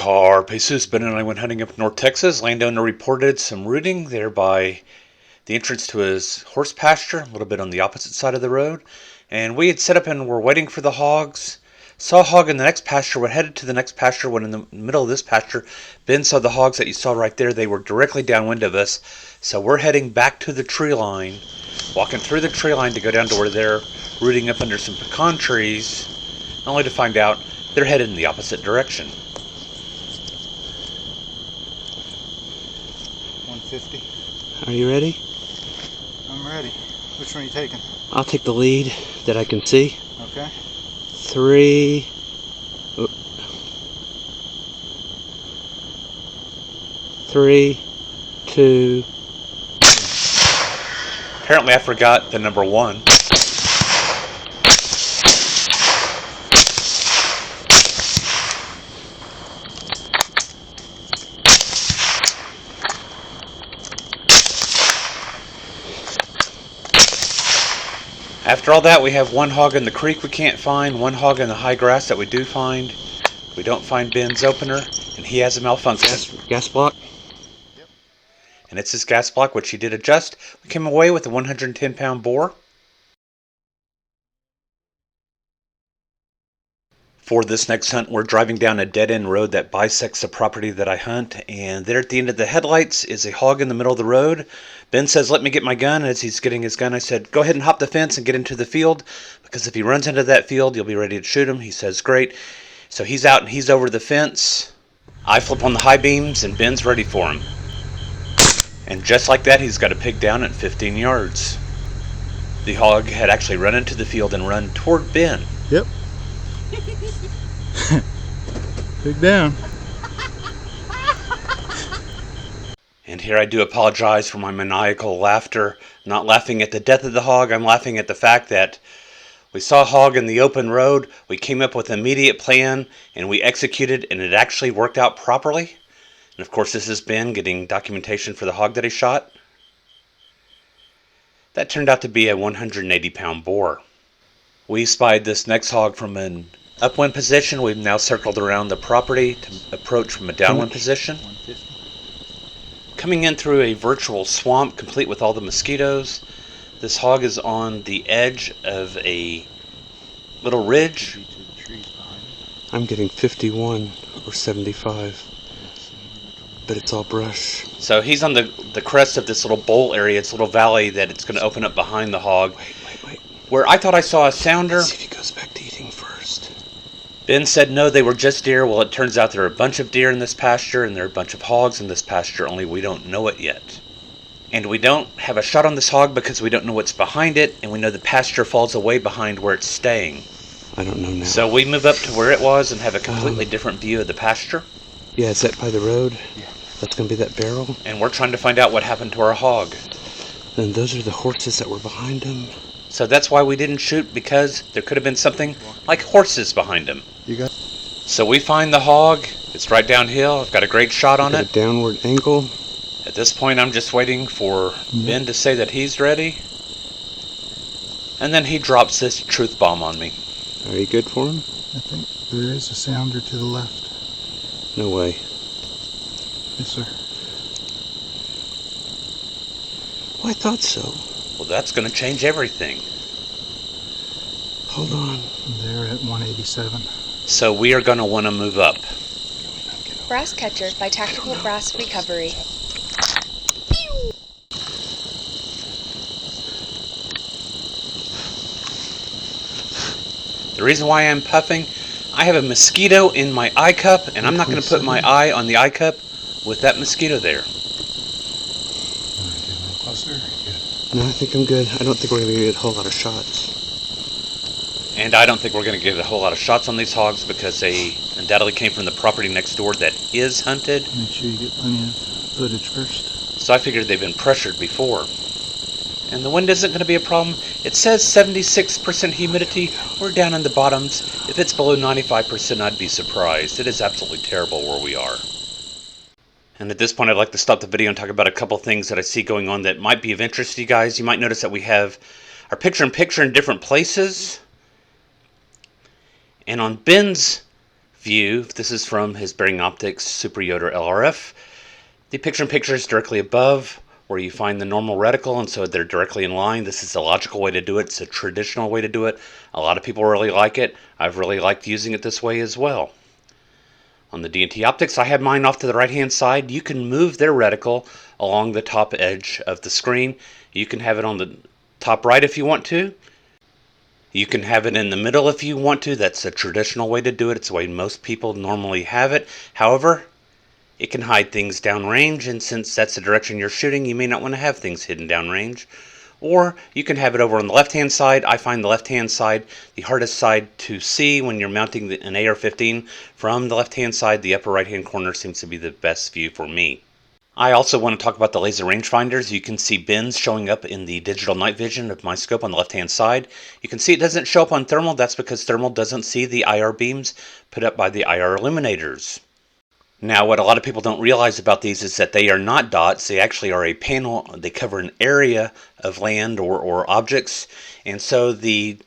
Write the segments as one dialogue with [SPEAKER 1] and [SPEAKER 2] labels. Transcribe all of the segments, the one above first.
[SPEAKER 1] car. Jesus Ben and I went hunting up North Texas. Landowner reported some rooting there by the entrance to his horse pasture, a little bit on the opposite side of the road. And we had set up and were waiting for the hogs. Saw a hog in the next pasture. We headed to the next pasture when in the middle of this pasture, Ben saw the hogs that you saw right there. They were directly downwind of us. So we're heading back to the tree line, walking through the tree line to go down to where they're rooting up under some pecan trees, only to find out they're headed in the opposite direction.
[SPEAKER 2] 150. Are you ready?
[SPEAKER 3] I'm ready. Which one are you taking?
[SPEAKER 2] I'll take the lead that I can see.
[SPEAKER 3] Okay.
[SPEAKER 2] 3. 3, 2.
[SPEAKER 1] Apparently I forgot the number 1. After all that, we have one hog in the creek we can't find, one hog in the high grass that we do find. We don't find Ben's opener, and he has a malfunction.
[SPEAKER 2] Gas block?
[SPEAKER 3] Yep.
[SPEAKER 1] And it's his gas block, which he did adjust. We came away with a 110-pound boar. For this next hunt, we're driving down a dead-end road that bisects the property that I hunt, and there at the end of the headlights is a hog in the middle of the road. Ben says, let me get my gun. As he's getting his gun, I said, go ahead and hop the fence and get into the field, because if he runs into that field, you'll be ready to shoot him. He says, great. So he's out and he's over the fence. I flip on the high beams, and Ben's ready for him. And just like that, he's got a pig down at 15 yards. The hog had actually run into the field and run toward Ben.
[SPEAKER 3] Yep. Pig down.
[SPEAKER 1] And here I do apologize for my maniacal laughter. I'm not laughing at the death of the hog. I'm laughing at the fact that we saw a hog in the open road. We came up with an immediate plan and we executed, and it actually worked out properly. And of course, this is Ben getting documentation for the hog that he shot. That turned out to be a 180-pound boar. We spied this next hog from an upwind position. We've now circled around the property to approach from a downwind position.
[SPEAKER 3] 150.
[SPEAKER 1] Coming in through a virtual swamp complete with all the mosquitoes. This hog is on the edge of a little ridge.
[SPEAKER 2] I'm getting 51 or 75, but it's all brush.
[SPEAKER 1] So he's on the crest of this little bowl area. It's a little valley that it's going to open up behind the hog.
[SPEAKER 2] Wait.
[SPEAKER 1] Where I thought I saw a sounder.
[SPEAKER 2] Let's see if he goes back to eating first.
[SPEAKER 1] Ben said no, they were just deer. Well, it turns out there are a bunch of deer in this pasture, and there are a bunch of hogs in this pasture, only we don't know it yet. And we don't have a shot on this hog because we don't know what's behind it, and we know the pasture falls away behind where it's staying.
[SPEAKER 2] I don't know now.
[SPEAKER 1] So we move up to where it was and have a completely different view of the pasture.
[SPEAKER 2] Yeah, is that by the road?
[SPEAKER 3] Yeah.
[SPEAKER 2] That's going to be that barrel?
[SPEAKER 1] And we're trying to find out what happened to our hog.
[SPEAKER 2] And those are the horses that were behind him?
[SPEAKER 1] So that's why we didn't shoot, because there could have been something like horses behind him.
[SPEAKER 3] You got.
[SPEAKER 1] So we find the hog. It's right downhill. I've got a great shot on it.
[SPEAKER 2] A downward angle.
[SPEAKER 1] At this point, I'm just waiting for Ben to say that he's ready. And then he drops this truth bomb on me.
[SPEAKER 2] Are you good for him?
[SPEAKER 3] I think there is a sounder to the left.
[SPEAKER 2] No way.
[SPEAKER 3] Yes, sir.
[SPEAKER 2] Oh, I thought so.
[SPEAKER 1] Well, that's going to change everything.
[SPEAKER 2] Hold on.
[SPEAKER 3] They're at 187.
[SPEAKER 1] So we are going to want to move up.
[SPEAKER 4] Brass Catcher by Tactical Brass Recovery.
[SPEAKER 1] The reason why I'm puffing, I have a mosquito in my eye cup, and I'm not going to put my eye on the eye cup with that mosquito there.
[SPEAKER 3] Closer. Good.
[SPEAKER 2] No, I think I'm good. I don't think we're going to get a whole lot of shots.
[SPEAKER 1] And I don't think we're going to get a whole lot of shots on these hogs because they undoubtedly came from the property next door that is hunted.
[SPEAKER 3] Make sure you get plenty of footage first.
[SPEAKER 1] So I figured they've been pressured before. And the wind isn't going to be a problem. It says 76% humidity. We're down in the bottoms. If it's below 95%, I'd be surprised. It is absolutely terrible where we are. And at this point, I'd like to stop the video and talk about a couple things that I see going on that might be of interest to you guys. You might notice that we have our picture-in-picture in different places. And on Ben's view. This is from his bearing optics Super Yoter LRF. The picture-in-picture is directly above where you find the normal reticle, and so they're directly in line. This is a logical way to do it. It's a traditional way to do it. A lot of people really like it. I've really liked using it this way as well. On the DNT optics, I have mine off to the right-hand side. You can move their reticle along the top edge of the screen. You can have it on the top right if you want to. You can have it in the middle if you want to. That's a traditional way to do it. It's the way most people normally have it. However, it can hide things downrange, and since that's the direction you're shooting, you may not want to have things hidden downrange. Or you can have it over on the left-hand side. I find the left-hand side the hardest side to see when you're mounting an AR-15. From the left-hand side, the upper right-hand corner seems to be the best view for me. I also want to talk about the laser rangefinders. You can see bins showing up in the digital night vision of my scope on the left-hand side. You can see it doesn't show up on thermal. That's because thermal doesn't see the IR beams put up by the IR illuminators. Now, what a lot of people don't realize about these is that they are not dots. They actually are a panel. They cover an area of land or objects. And so the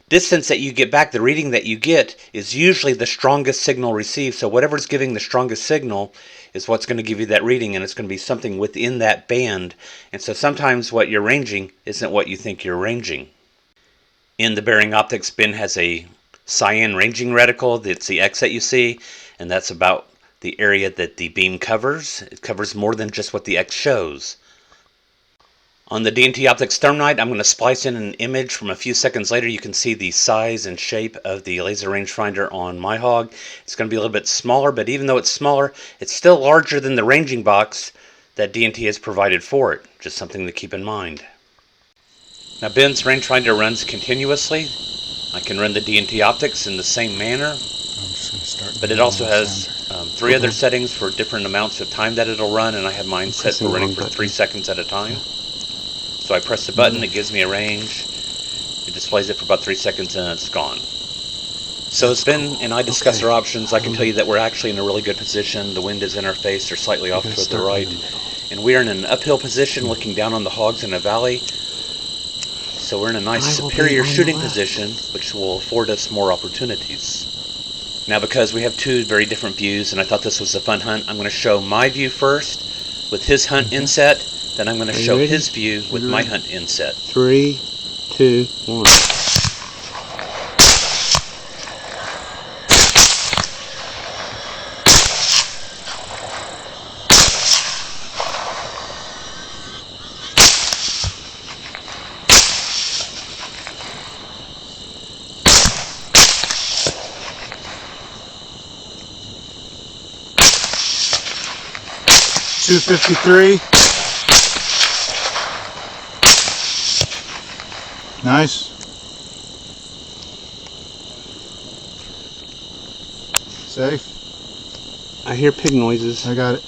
[SPEAKER 1] distance that you get back, the reading that you get, is usually the strongest signal received. So whatever's giving the strongest signal is what's going to give you that reading, and it's going to be something within that band. And so sometimes what you're ranging isn't what you think you're ranging. In the bearing optics, bin has a cyan ranging reticle. It's the X that you see, and that's about the area that the beam covers. It covers more than just what the X shows. On the DNT Optics ThermNight, I'm going to splice in an image from a few seconds later. You can see the size and shape of the laser rangefinder on my hog. It's going to be a little bit smaller, but even though it's smaller, it's still larger than the ranging box that DNT has provided for it. Just something to keep in mind. Now, Ben's rangefinder runs continuously. I can run the DNT Optics in the same manner, but it also has 3 other settings for different amounts of time that it'll run, and I have mine set for running for 3 seconds at a time. So I press the button, it gives me a range, it displays it for about 3 seconds, and it's gone. So as Ben and I discuss our options, I can tell you that we're actually in a really good position. The wind is in our face, or slightly off to the right, and we are in an uphill position looking down on the hogs in a valley. So we're in a nice superior shooting position, which will afford us more opportunities. Now, because we have 2 very different views, and I thought this was a fun hunt, I'm going to show my view first with his hunt inset. Then I'm going to show his view with my hunt inset.
[SPEAKER 2] 3, 2, 1.
[SPEAKER 3] .253. Nice. Safe.
[SPEAKER 2] I hear pig noises.
[SPEAKER 3] I got it.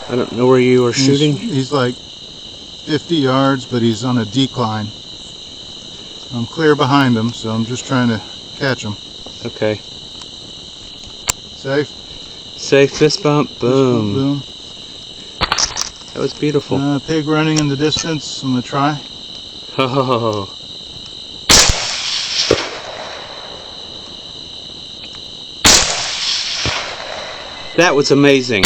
[SPEAKER 2] I don't know where you are shooting.
[SPEAKER 3] He's like 50 yards, but he's on a decline. I'm clear behind him, so I'm just trying to catch him.
[SPEAKER 2] Okay.
[SPEAKER 3] Safe.
[SPEAKER 2] Safe, fist bump, boom.
[SPEAKER 3] Boom.
[SPEAKER 2] That was beautiful.
[SPEAKER 3] Pig running in the distance. I'm going to try.
[SPEAKER 2] Oh. That was amazing.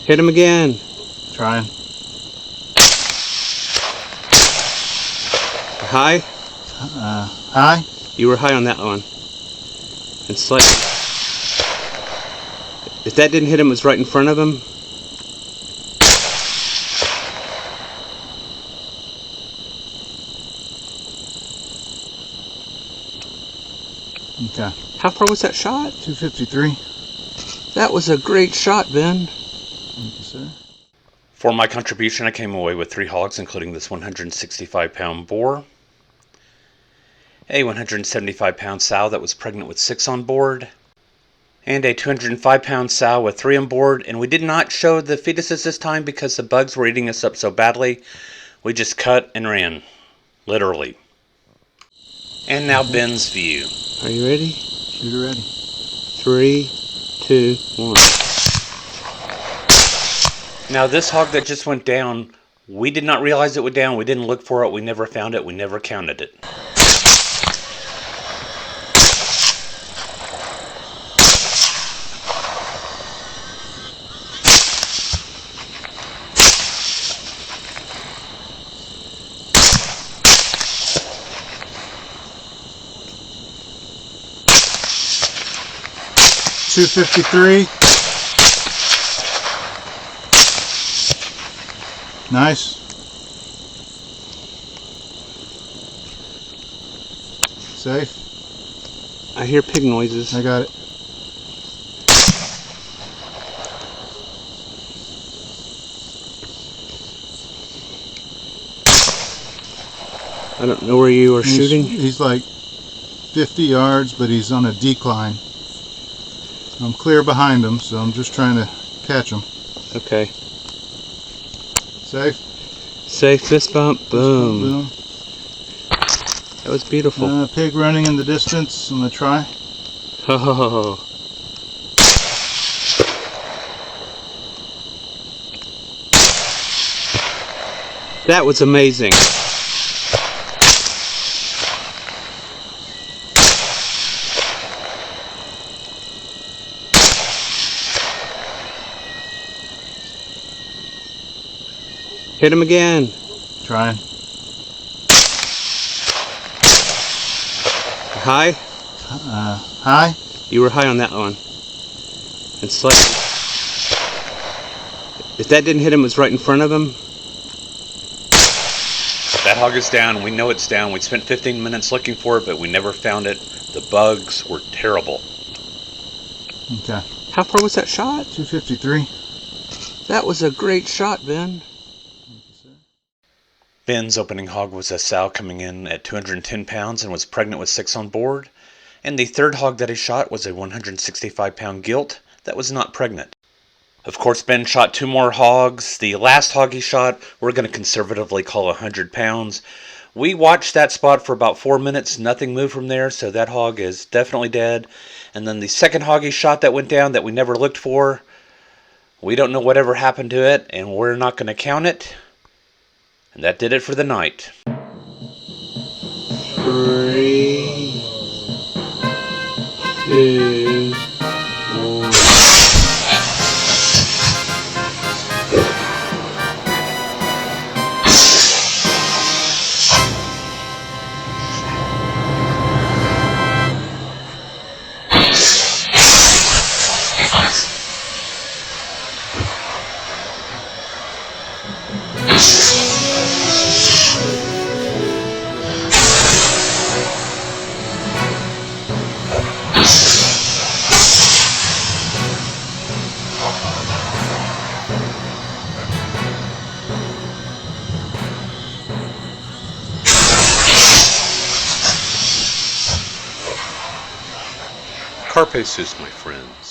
[SPEAKER 2] Hit him again.
[SPEAKER 3] Trying.
[SPEAKER 2] High?
[SPEAKER 3] High?
[SPEAKER 2] You were high on that one. And slightly. If that didn't hit him, it was right in front of him.
[SPEAKER 3] Okay.
[SPEAKER 2] How far was that shot?
[SPEAKER 3] 253.
[SPEAKER 2] That was a great shot, Ben.
[SPEAKER 3] Thank you, sir.
[SPEAKER 1] For my contribution, I came away with 3 hogs, including this 165-pound boar, a 175-pound sow that was pregnant with 6 on board, and a 205-pound sow with 3 on board. And we did not show the fetuses this time because the bugs were eating us up so badly. We just cut and ran. Literally. And now Ben's view.
[SPEAKER 2] Are you ready?
[SPEAKER 3] Shooter ready.
[SPEAKER 2] 3, 2, 1.
[SPEAKER 1] Now this hog that just went down, we did not realize it went down. We didn't look for it. We never found it. We never counted it.
[SPEAKER 3] .253. Nice. Safe.
[SPEAKER 2] I hear pig noises.
[SPEAKER 3] I got it.
[SPEAKER 2] I don't know where you are shooting.
[SPEAKER 3] He's like 50 yards, but he's on a decline. I'm clear behind him, so I'm just trying to catch him.
[SPEAKER 2] Okay.
[SPEAKER 3] Safe.
[SPEAKER 2] Safe fist bump. Boom.
[SPEAKER 3] Boom.
[SPEAKER 2] That was beautiful.
[SPEAKER 3] Pig running in the distance. I'm gonna try.
[SPEAKER 2] Oh. That was amazing. Hit him again.
[SPEAKER 3] Trying.
[SPEAKER 2] High?
[SPEAKER 3] High.
[SPEAKER 2] You were high on that one. And slightly. If that didn't hit him, it was right in front of him.
[SPEAKER 1] That hog is down. We know it's down. We spent 15 minutes looking for it, but we never found it. The bugs were terrible.
[SPEAKER 3] Okay.
[SPEAKER 2] How far was that shot?
[SPEAKER 3] 253.
[SPEAKER 2] That was a great shot, Ben.
[SPEAKER 1] Ben's opening hog was a sow coming in at 210 pounds and was pregnant with 6 on board. And the third hog that he shot was a 165-pound gilt that was not pregnant. Of course, Ben shot 2 more hogs. The last hog he shot, we're going to conservatively call 100 pounds. We watched that spot for about 4 minutes. Nothing moved from there, so that hog is definitely dead. And then the second hog he shot that went down that we never looked for, we don't know whatever happened to it, and we're not going to count it. And that did it for the night.
[SPEAKER 2] 3, 2, 1.
[SPEAKER 1] Carpe sus, my friends.